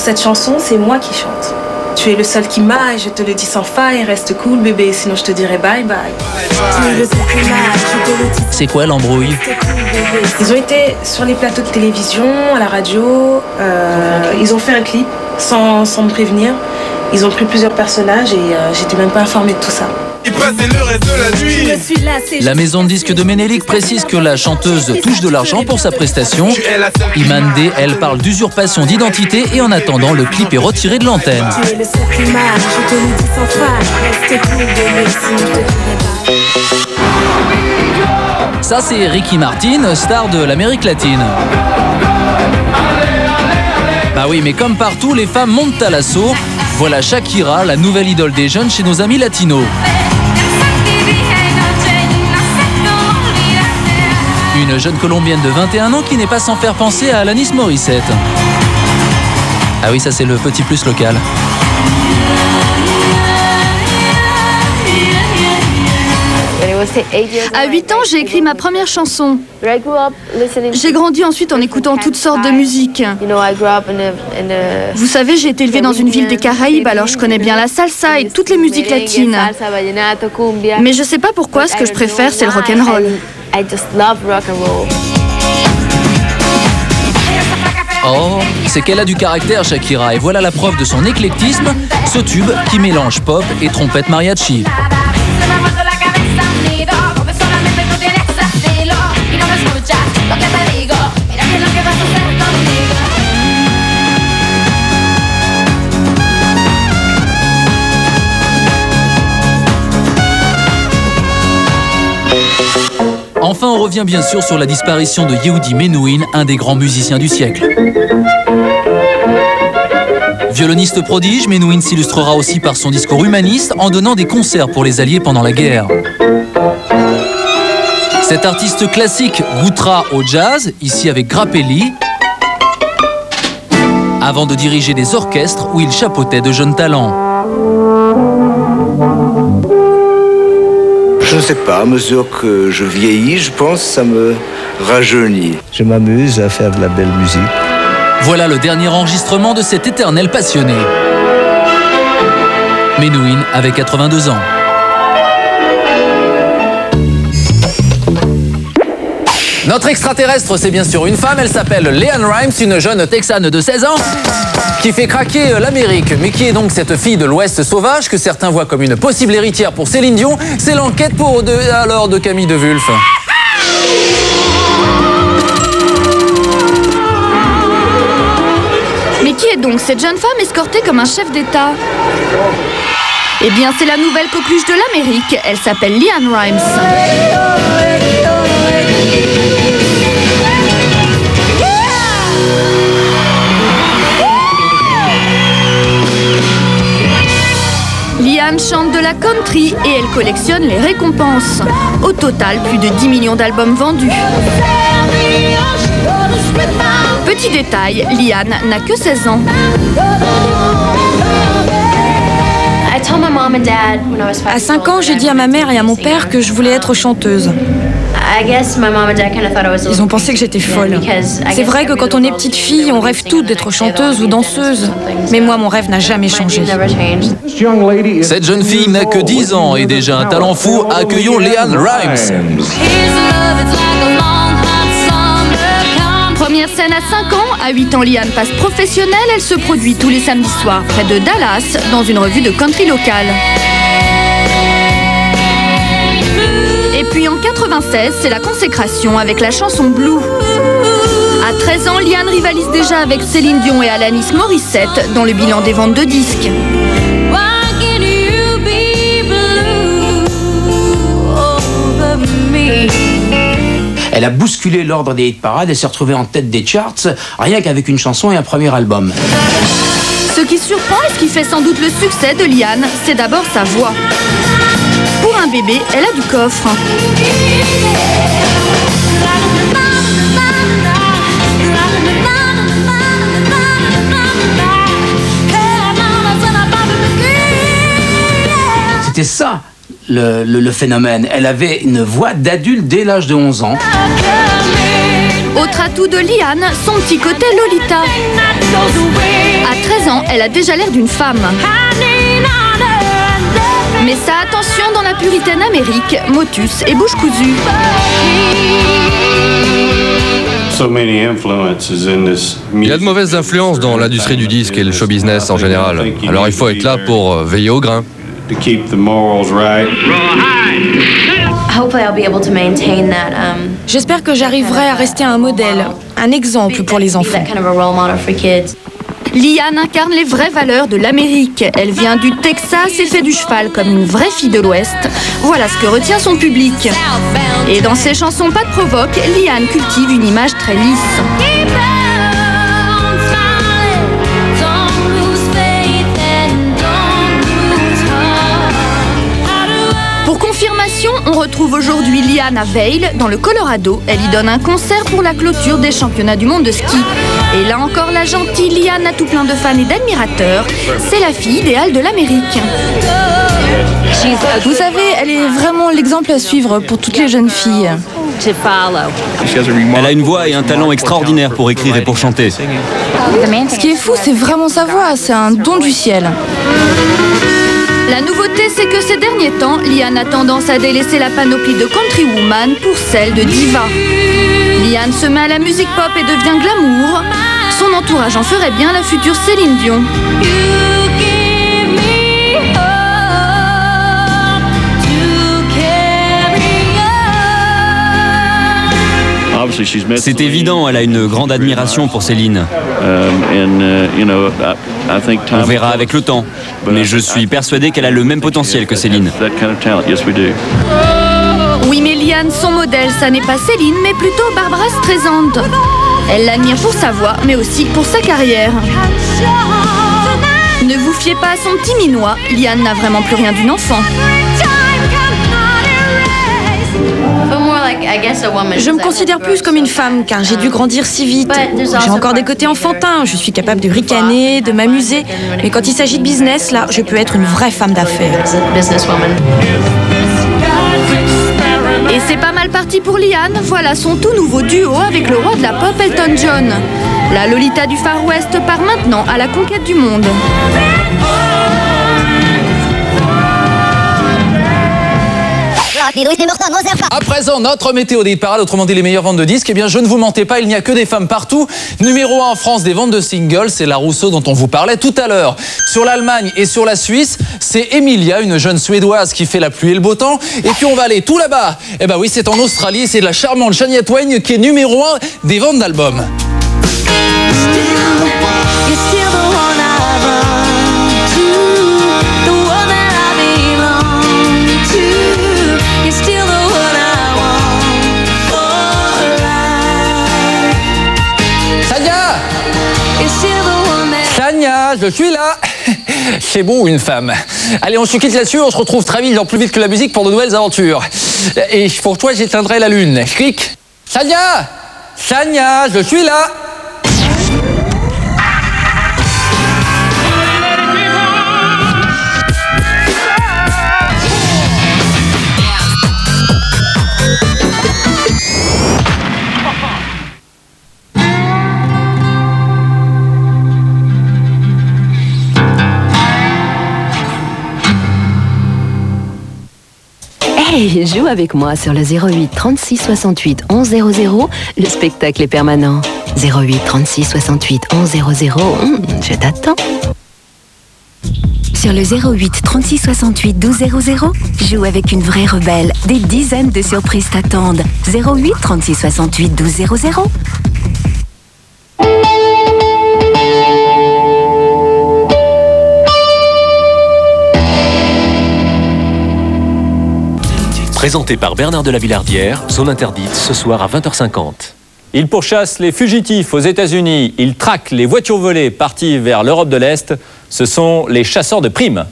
cette chanson, c'est moi qui chante. Tu es le seul qui m'aille, je te le dis sans faille. Reste cool bébé, sinon je te dirai bye bye. C'est quoi l'embrouille? Ils ont été sur les plateaux de télévision, à la radio. Ils ont fait un clip sans me prévenir. Ils ont pris plusieurs personnages et j'étais même pas informée de tout ça. La maison de disques de Ménélique précise que la chanteuse touche de l'argent pour sa prestation. Iman D, elle, parle d'usurpation d'identité et en attendant, le clip est retiré de l'antenne. Ça, c'est Ricky Martin, star de l'Amérique latine. Bah oui, mais comme partout, les femmes montent à l'assaut. Voilà Shakira, la nouvelle idole des jeunes chez nos amis latinos. Une jeune colombienne de 21 ans qui n'est pas sans faire penser à Alanis Morissette. Ah oui, ça c'est le petit plus local. À 8 ans, j'ai écrit ma première chanson. J'ai grandi ensuite en écoutant toutes sortes de musique. Vous savez, j'ai été élevée dans une ville des Caraïbes, alors je connais bien la salsa et toutes les musiques latines. Mais je sais pas pourquoi, ce que je préfère, c'est le rock'n'roll. Oh, c'est qu'elle a du caractère, Shakira, et voilà la preuve de son éclectisme, ce tube qui mélange pop et trompette mariachi. Enfin, on revient bien sûr sur la disparition de Yehudi Menuhin, un des grands musiciens du siècle. Violoniste prodige, Menuhin s'illustrera aussi par son discours humaniste en donnant des concerts pour les Alliés pendant la guerre. Cet artiste classique goûtera au jazz, ici avec Grappelli, avant de diriger des orchestres où il chapeautait de jeunes talents. Je ne sais pas, à mesure que je vieillis, je pense que ça me rajeunit. Je m'amuse à faire de la belle musique. Voilà le dernier enregistrement de cet éternel passionné. Menuhin avait 82 ans. Notre extraterrestre, c'est bien sûr une femme, elle s'appelle LeAnn Rimes, une jeune Texane de 16 ans qui fait craquer l'Amérique. Mais qui est donc cette fille de l'Ouest sauvage que certains voient comme une possible héritière pour Céline Dion? C'est l'enquête pour de Camille de Wulf. Mais qui est donc cette jeune femme escortée comme un chef d'État? Eh bien, c'est la nouvelle coqueluche de l'Amérique. Elle s'appelle LeAnn Rimes. LeAnn chante de la country et elle collectionne les récompenses. Au total, plus de 10 millions d'albums vendus. Petit détail, LeAnn n'a que 16 ans. À 5 ans, j'ai dit à ma mère et à mon père que je voulais être chanteuse. Ils ont pensé que j'étais folle. C'est vrai que quand on est petite fille, on rêve toutes d'être chanteuse ou danseuse. Mais moi, mon rêve n'a jamais changé. Cette jeune fille n'a que 10 ans et déjà un talent fou. Accueillons LeAnn Rimes. Première scène à 5 ans, à 8 ans, LeAnn passe professionnelle. Elle se produit tous les samedis soirs près de Dallas dans une revue de country locale. Et puis en 96, c'est la consécration avec la chanson Blue. À 13 ans, LeAnn rivalise déjà avec Céline Dion et Alanis Morissette dans le bilan des ventes de disques. Elle a bousculé l'ordre des hit-parades et s'est retrouvée en tête des charts, rien qu'avec une chanson et un premier album. Ce qui surprend et ce qui fait sans doute le succès de LeAnn, c'est d'abord sa voix. Pour un bébé, elle a du coffre. C'était ça le phénomène. Elle avait une voix d'adulte dès l'âge de 11 ans. Autre atout de Liane, son petit côté Lolita. À 13 ans, elle a déjà l'air d'une femme. Mais ça, attention, dans la puritaine Amérique, motus et bouche cousue. Il y a de mauvaises influences dans l'industrie du disque et le show business en général. Alors il faut être là pour veiller au grain. J'espère que j'arriverai à rester un modèle, un exemple pour les enfants. Liane incarne les vraies valeurs de l'Amérique. Elle vient du Texas et fait du cheval comme une vraie fille de l'Ouest. Voilà ce que retient son public. Et dans ses chansons pas de provoque, Liane cultive une image très lisse. Pour confirmation, on retrouve aujourd'hui Liane à Vail, dans le Colorado. Elle y donne un concert pour la clôture des championnats du monde de ski. Et là encore, la gentille Liane a tout plein de fans et d'admirateurs. C'est la fille idéale de l'Amérique. Vous savez, elle est vraiment l'exemple à suivre pour toutes les jeunes filles. Elle a une voix et un talent extraordinaire pour écrire et pour chanter. Ce qui est fou, c'est vraiment sa voix, c'est un don du ciel. La nouveauté, c'est que ces derniers temps, Liane a tendance à délaisser la panoplie de country woman pour celle de diva. Liane se met à la musique pop et devient glamour. Son entourage en ferait bien la future Céline Dion. C'est évident, elle a une grande admiration pour Céline. On verra avec le temps, mais je suis persuadé qu'elle a le même potentiel que Céline. Oui, mais Liane, son modèle, ça n'est pas Céline, mais plutôt Barbra Streisand. Elle l'admire pour sa voix, mais aussi pour sa carrière. Ne vous fiez pas à son petit minois, Liane n'a vraiment plus rien d'une enfant. Je me considère plus comme une femme car j'ai dû grandir si vite. J'ai encore des côtés enfantins, je suis capable de ricaner, de m'amuser. Mais quand il s'agit de business, là, je peux être une vraie femme d'affaires. Et c'est pas mal parti pour Liane, voilà son tout nouveau duo avec le roi de la pop Elton John. La Lolita du Far West part maintenant à la conquête du monde. À présent, notre météo des parades, autrement dit les meilleures ventes de disques. Eh bien, je ne vous mentais pas, il n'y a que des femmes partout. Numéro 1 en France des ventes de singles, c'est la Rousseau dont on vous parlait tout à l'heure. Sur l'Allemagne et sur la Suisse, c'est Emilia, une jeune Suédoise qui fait la pluie et le beau temps. Et puis on va aller tout là-bas. Eh ben oui, c'est en Australie, c'est la charmante Shania Twain qui est numéro 1 des ventes d'albums. Je suis là. C'est beau une femme. Allez, on se quitte là-dessus, on se retrouve très vite, genre plus vite que la musique pour de nouvelles aventures. Et pour toi, j'éteindrai la lune. Clic. Sania, Sania, je suis là. Hey, joue avec moi sur le 08 36 68 11 00. Le spectacle est permanent. 08 36 68 11 00. Je t'attends. Sur le 08 36 68 12 00, joue avec une vraie rebelle. Des dizaines de surprises t'attendent. 08 36 68 12 00. Présenté par Bernard de la Villardière, zone interdite, ce soir à 20h50. Ils pourchassent les fugitifs aux États-Unis. Ils traquent les voitures volées parties vers l'Europe de l'Est. Ce sont les chasseurs de primes.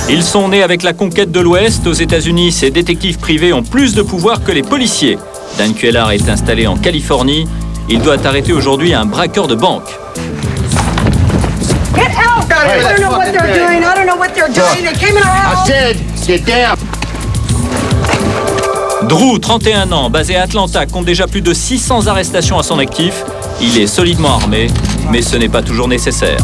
Ils sont nés avec la conquête de l'Ouest. Aux États-Unis, ces détectives privés ont plus de pouvoir que les policiers. Dan Kueller est installé en Californie. Il doit arrêter aujourd'hui un braqueur de banque. Get out! I don't know what they're doing. I don't know what they're doing. They came in our house. I said, get down. Drew, 31 ans, basé à Atlanta, compte déjà plus de 600 arrestations à son actif. Il est solidement armé, mais ce n'est pas toujours nécessaire.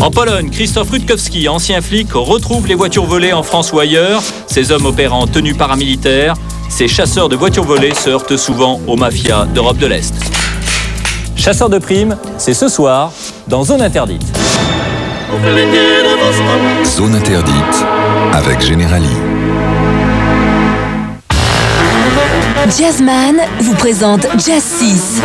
En Pologne, Krzysztof Rutkowski, ancien flic, retrouve les voitures volées en France ou ailleurs. Ces hommes opèrent en tenue paramilitaire. Ces chasseurs de voitures volées se heurtent souvent aux mafias d'Europe de l'Est. Chasseurs de primes, c'est ce soir dans Zone Interdite. Zone Interdite avec Generali. Jazzman vous présente Jazz 6.